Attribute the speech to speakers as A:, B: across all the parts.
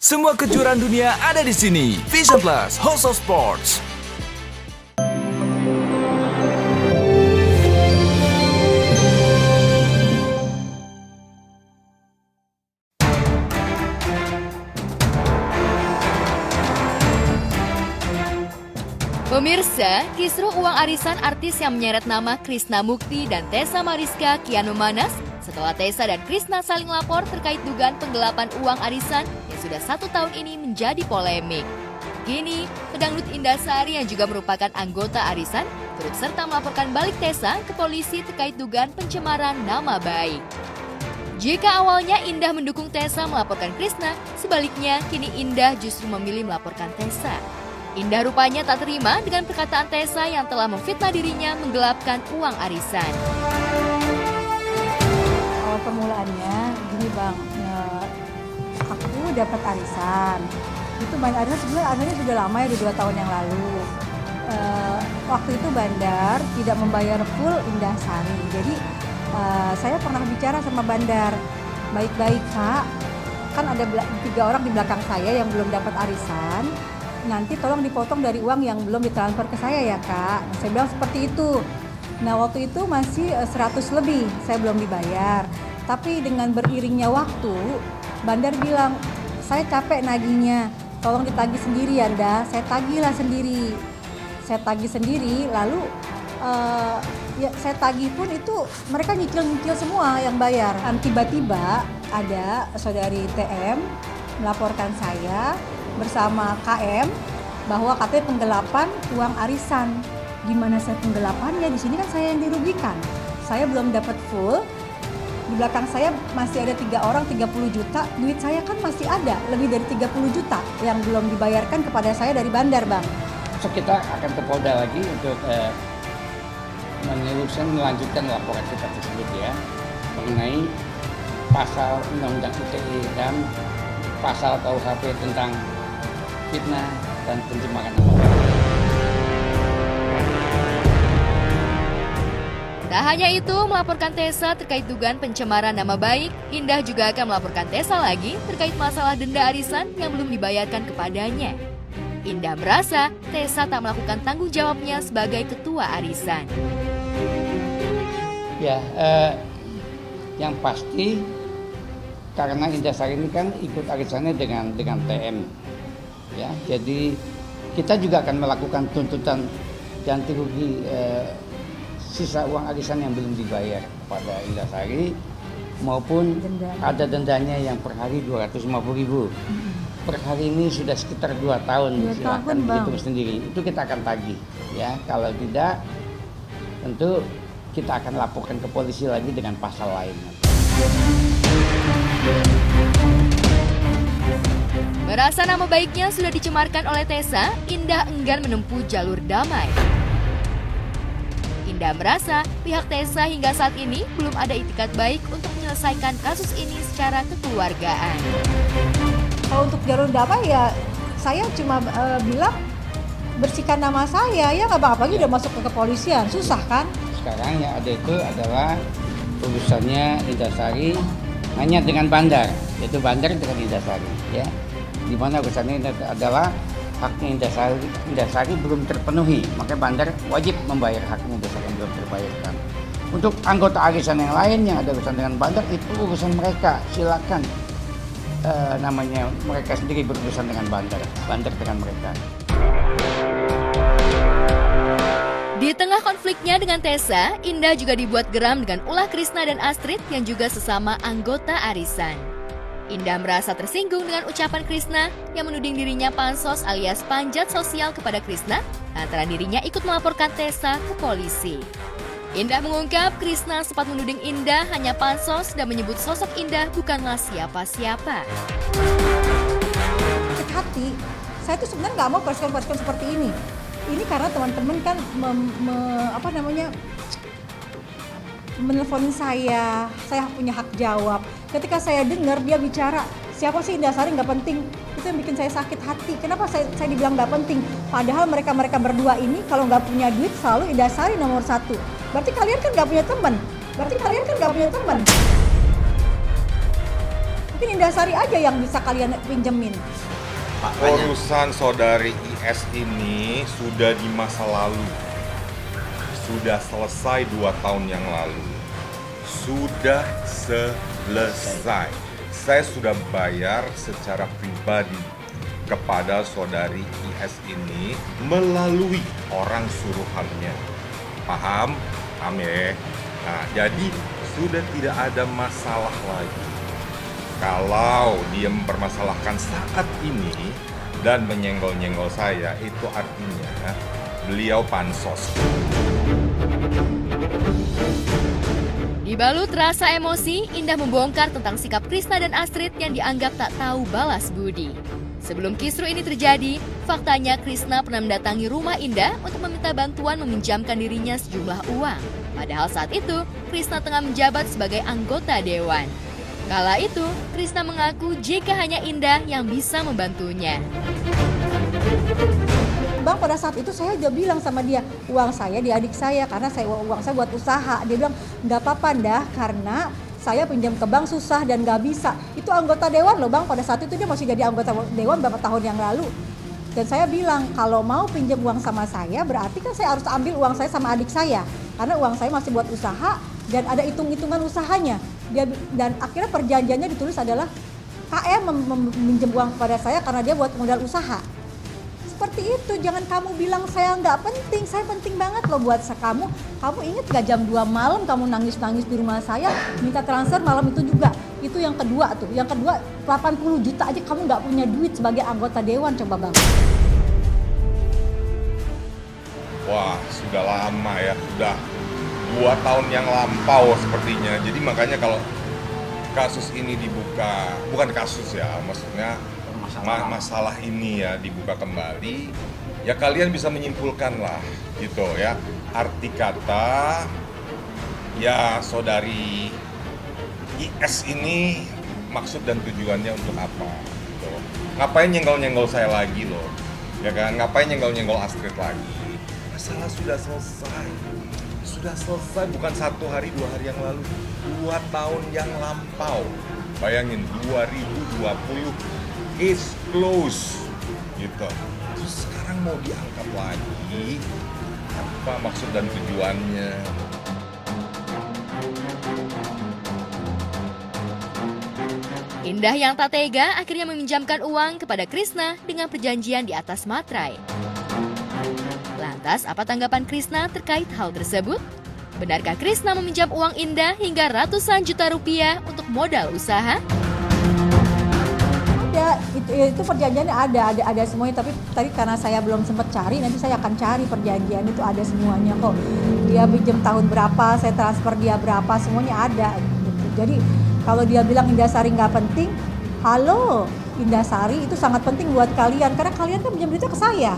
A: Semua kejuaraan dunia ada di sini. Vision Plus, House of Sports.
B: Pemirsa, kisruh uang arisan artis yang menyeret nama Krishna Mukti dan Tessa Mariska kian memanas setelah Tessa dan Krishna saling lapor terkait dugaan penggelapan uang arisan yang sudah 1 tahun ini menjadi polemik. Kini, pedangdut Indah Sari yang juga merupakan anggota arisan turut serta melaporkan balik Tessa ke polisi terkait dugaan pencemaran nama baik. Jika awalnya Indah mendukung Tessa melaporkan Krishna, sebaliknya kini Indah justru memilih melaporkan Tessa. Indah rupanya tak terima dengan perkataan Tessa yang telah memfitnah dirinya menggelapkan uang arisan.
C: Awal permulaannya gini bang, aku dapat arisan. Itu main arisan sebenarnya arisannya sudah lama ya, udah 2 tahun yang lalu. Waktu itu bandar tidak membayar full Indah Sari. Jadi saya pernah bicara sama bandar, baik-baik kak, kan ada 3 orang di belakang saya yang belum dapat arisan. Nanti tolong dipotong dari uang yang belum ditransfer ke saya ya kak. Nah, saya bilang seperti itu. Nah waktu itu masih 100 lebih, saya belum dibayar. Tapi dengan beriringnya waktu, bandar bilang, saya capek nagihnya, tolong ditagih sendiri ya Anda. Saya tagihlah sendiri. Saya tagih sendiri, lalu ya saya tagih pun itu mereka nyicil-nyicil semua yang bayar. Tiba-tiba ada saudari TM melaporkan saya bersama KM bahwa katanya penggelapan uang arisan. Gimana saya penggelapannya? Di sini kan saya yang dirugikan. Saya belum dapat full. Di belakang saya masih ada 3 orang 30 juta. Duit saya kan masih ada lebih dari 30 juta yang belum dibayarkan kepada saya dari bandar, Bang.
D: So, kita akan ke Polda lagi untuk melanjutkan laporan kita tersebut ya, mengenai pasal Undang-Undang ITE dan pasal KUHP tentang fitnah dan pencemaran nama baik.
B: Tak hanya itu, melaporkan Tessa terkait dugaan pencemaran nama baik, Indah juga akan melaporkan Tessa lagi terkait masalah denda arisan yang belum dibayarkan kepadanya. Indah merasa Tessa tak melakukan tanggung jawabnya sebagai ketua arisan.
D: Ya, yang pasti karena Indah Sari ini kan ikut arisannya dengan TM. Ya, jadi kita juga akan melakukan tuntutan ganti rugi sisa uang arisan yang belum dibayar kepada Indah Sari maupun ada dendanya yang per hari 250.000. Per hari ini sudah sekitar 2 tahun, silahkan hitung sendiri. Itu kita akan tagih ya. Kalau tidak tentu kita akan laporkan ke polisi lagi dengan pasal lain.
B: Merasa nama baiknya sudah dicemarkan oleh Tessa, Indah enggan menempuh jalur damai. Indah merasa pihak Tessa hingga saat ini belum ada itikat baik untuk menyelesaikan kasus ini secara kekeluargaan.
C: Kalau untuk jalur damai ya saya cuma bilang bersihkan nama saya, ya nggak apa-apa, udah masuk ke kepolisian, susah kan?
D: Sekarang yang ada itu adalah urusannya Indah Sari hanya dengan bandar, yaitu bandar dengan Indah Sari ya. Di mana urusannya adalah haknya Indah Sari belum terpenuhi, maka bandar wajib membayar haknya Indah Sari yang belum terbayarkan. Untuk anggota arisan yang lain yang ada urusan dengan bandar, itu urusan mereka, silakan namanya mereka sendiri berurusan dengan bandar dengan mereka.
B: Di tengah konfliknya dengan Tessa, Indah juga dibuat geram dengan ulah Krishna dan Astrid yang juga sesama anggota arisan. Indah merasa tersinggung dengan ucapan Krishna yang menuding dirinya pansos alias panjat sosial kepada Krishna lantaran dirinya ikut melaporkan Tessa ke polisi. Indah mengungkap Krishna sempat menuding Indah hanya pansos dan menyebut sosok Indah bukanlah siapa-siapa.
C: Sakit hati, saya tuh sebenarnya nggak mau respon seperti ini. Ini karena teman-teman kan menelponin saya punya hak jawab. Ketika saya dengar dia bicara, siapa sih Indah Sari nggak penting, itu yang bikin saya sakit hati. Kenapa saya dibilang nggak penting? Padahal mereka berdua ini kalau nggak punya duit selalu Indah Sari nomor 1. Berarti kalian kan nggak punya teman. Mungkin Indahsari aja yang bisa kalian pinjemin.
E: Urusan saudari IS ini sudah di masa lalu. Sudah selesai 2 tahun yang lalu. Sudah selesai. Saya sudah bayar secara pribadi kepada saudari IS ini melalui orang suruhannya. Paham? Paham ya? Nah, jadi sudah tidak ada masalah lagi. Kalau dia mempermasalahkan saat ini dan menyenggol-nyenggol saya, itu artinya beliau pansos.
B: Dibalut rasa emosi, Indah membongkar tentang sikap Krisna dan Astrid yang dianggap tak tahu balas budi. Sebelum kisru ini terjadi, faktanya Krisna pernah mendatangi rumah Indah untuk meminta bantuan meminjamkan dirinya sejumlah uang. Padahal saat itu, Krisna tengah menjabat sebagai anggota dewan. Kala itu, Krisna mengaku jika hanya Indah yang bisa membantunya.
C: Bang, pada saat itu saya udah bilang sama dia, uang saya di adik saya karena uang saya buat usaha. Dia bilang, nggak apa-apa Ndah, karena saya pinjam ke bank susah dan nggak bisa. Itu anggota dewan loh Bang, pada saat itu dia masih jadi anggota dewan beberapa tahun yang lalu. Dan saya bilang, kalau mau pinjam uang sama saya, berarti kan saya harus ambil uang saya sama adik saya. Karena uang saya masih buat usaha dan ada hitung-hitungan usahanya. Dan akhirnya perjanjiannya ditulis adalah KM meminjam uang kepada saya karena dia buat modal usaha. Seperti itu, jangan kamu bilang saya nggak penting, saya penting banget loh buat kamu. Kamu ingat gak jam 2 malam kamu nangis-nangis di rumah saya, minta transfer malam itu juga. Itu yang kedua tuh, yang kedua 80 juta aja kamu nggak punya duit sebagai anggota dewan, coba Bang.
E: Wah, sudah lama ya, sudah 2 tahun yang lampau sepertinya. Jadi makanya kalau kasus ini dibuka, bukan kasus ya, maksudnya masalah ini ya dibuka kembali, ya kalian bisa menyimpulkan lah gitu ya. Arti kata ya saudari IS ini maksud dan tujuannya untuk apa gitu. Ngapain nyenggol-nyenggol saya lagi loh, ya kan? Ngapain nyenggol-nyenggol Astrid lagi? Masalah sudah selesai. Sudah selesai, bukan 1 hari 2 hari yang lalu, 2 tahun yang lampau. Bayangin 2020 is close gitu. Terus sekarang mau diangkat lagi, apa maksud dan tujuannya?
B: Indah yang tak tega akhirnya meminjamkan uang kepada Krisna dengan perjanjian di atas materai. Lantas, apa tanggapan Krisna terkait hal tersebut? Benarkah Krisna meminjam uang Indah hingga ratusan juta rupiah untuk modal usaha?
C: Ada, itu perjanjiannya ada semuanya, tapi tadi karena saya belum sempat cari, nanti saya akan cari perjanjian itu ada semuanya kok. Dia pinjam tahun berapa, saya transfer dia berapa, semuanya ada gitu. Jadi kalau dia bilang Indahsari nggak penting, halo, Indahsari itu sangat penting buat kalian karena kalian kan pinjam duitnya ke saya.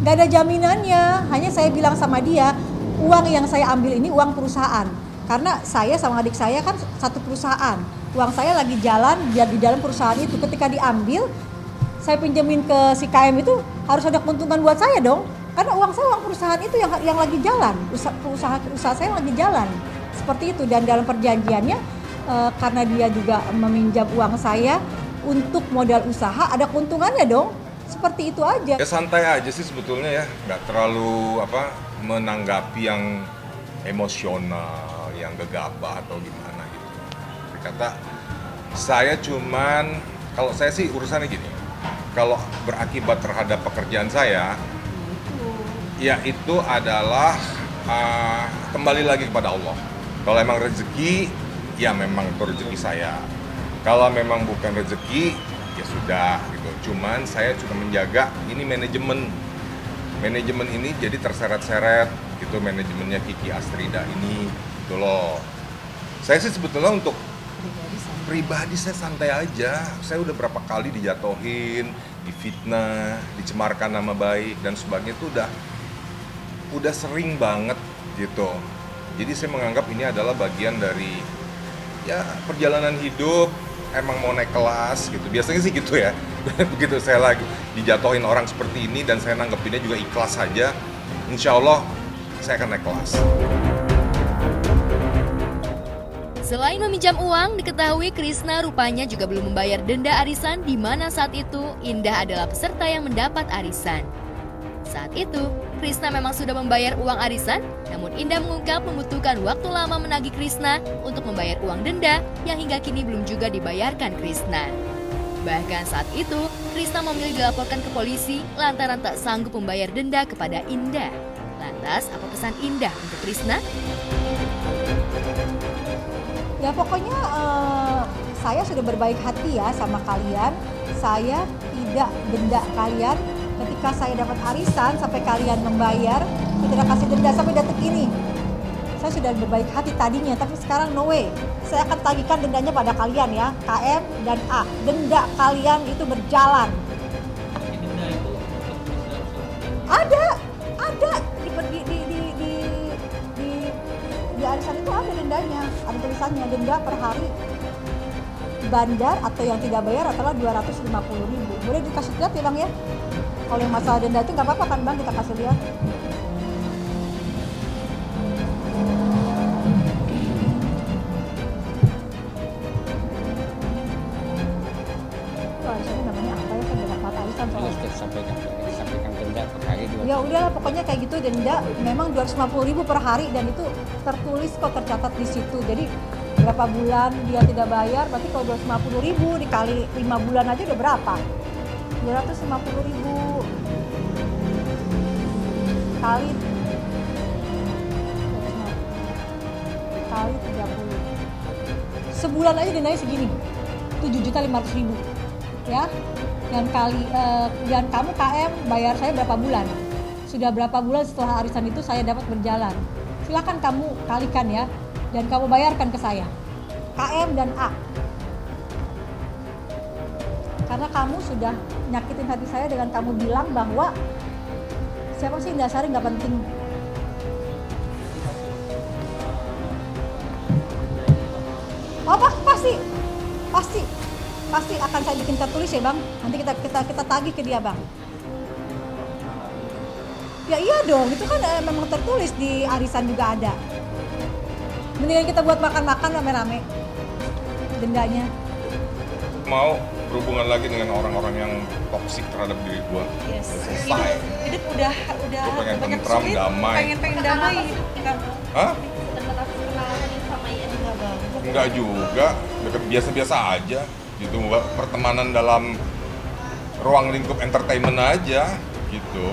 C: Nggak ada jaminannya, hanya saya bilang sama dia, uang yang saya ambil ini uang perusahaan. Karena saya sama adik saya kan satu perusahaan. Uang saya lagi jalan di dalam perusahaan itu. Ketika diambil, saya pinjemin ke si KM itu harus ada keuntungan buat saya dong. Karena uang saya uang perusahaan itu yang lagi jalan. Usaha saya lagi jalan. Seperti itu. Dan dalam perjanjiannya, karena dia juga meminjam uang saya untuk modal usaha, ada keuntungannya dong. Seperti itu aja.
E: Ya santai aja sih sebetulnya ya, nggak terlalu menanggapi yang emosional, yang gegabah atau gimana gitu. Kata saya cuman, kalau saya sih urusannya gini, kalau berakibat terhadap pekerjaan saya, ya itu adalah kembali lagi kepada Allah. Kalau emang rezeki, ya memang itu rezeki saya. Kalau memang bukan rezeki, ya sudah gitu. Cuman saya juga menjaga ini manajemen ini jadi terseret-seret gitu, manajemennya Kiki Astrida ini gitu loh. Saya sih sebetulnya untuk pribadi saya santai aja. Saya udah berapa kali dijatuhin, difitnah, dicemarkan nama baik dan sebagainya itu udah sering banget gitu. Jadi saya menganggap ini adalah bagian dari ya perjalanan hidup. Emang mau naik kelas gitu, biasanya sih gitu ya. Begitu saya lagi dijatuhin orang seperti ini dan saya nanggepinnya juga ikhlas saja, insya Allah saya akan naik kelas.
B: Selain meminjam uang, diketahui Krisna rupanya juga belum membayar denda arisan di mana saat itu Indah adalah peserta yang mendapat arisan. Saat itu, Krisna memang sudah membayar uang arisan, namun Indah mengungkap membutuhkan waktu lama menagih Krisna untuk membayar uang denda yang hingga kini belum juga dibayarkan Krisna. Bahkan saat itu, Krisna memilih dilaporkan ke polisi lantaran tak sanggup membayar denda kepada Indah. Lantas, apa pesan Indah untuk Krisna?
C: Ya pokoknya saya sudah berbaik hati ya sama kalian. Saya tidak denda kalian ketika saya dapat arisan sampai kalian membayar. Saya tidak kasih denda sampai detik ini. Saya sudah berbaik hati tadinya, tapi sekarang no way. Saya akan tagihkan dendanya pada kalian ya, KM dan A. Denda kalian itu berjalan. Ada di arisan itu ada dendanya, ada tulisannya denda per hari bandar atau yang tidak bayar adalah 250.000. Boleh dikasih lihat ya Bang ya? Kalau yang masalah denda itu nggak apa-apa kan Bang, kita kasih lihat. Itu arisannya namanya apa ya, kan dapat arisan soalnya.
D: Sudah sampaikan denda per hari 2.
C: Ya udahlah pokoknya kayak gitu, denda memang 250.000 per hari dan itu tertulis kok, tercatat di situ. Jadi berapa bulan dia tidak bayar, berarti kalau 250.000 dikali 5 bulan aja udah berapa? 250.000 kali 30. Sebulan aja dendanya segini. 7.500.000 ya. Dan kamu KM bayar saya berapa bulan? Sudah berapa bulan setelah arisan itu saya dapat berjalan? Silakan kamu kalikan ya, dan kamu bayarkan ke saya, KM dan A. Karena kamu sudah nyakitin hati saya dengan kamu bilang bahwa siapa sih Indah Sari nggak penting. Apa pasti akan saya bikin tertulis ya Bang. Nanti kita tagih ke dia Bang. Ya iya dong, itu kan memang tertulis di arisan juga ada. Mendingan kita buat makan-makan rame-rame dendanya.
E: Mau berhubungan lagi dengan orang-orang yang toksik terhadap diri gua.
F: Yes.
E: Selesai.
F: Hidup udah
E: Gua pengen
F: banyak
E: tentram,
F: sulit,
E: damai.
F: pengen damai enggak.
E: Hah?
F: Sama enggak Bang.
E: Enggak juga, deket biasa-biasa aja gitu, pertemanan dalam ruang lingkup entertainment aja gitu.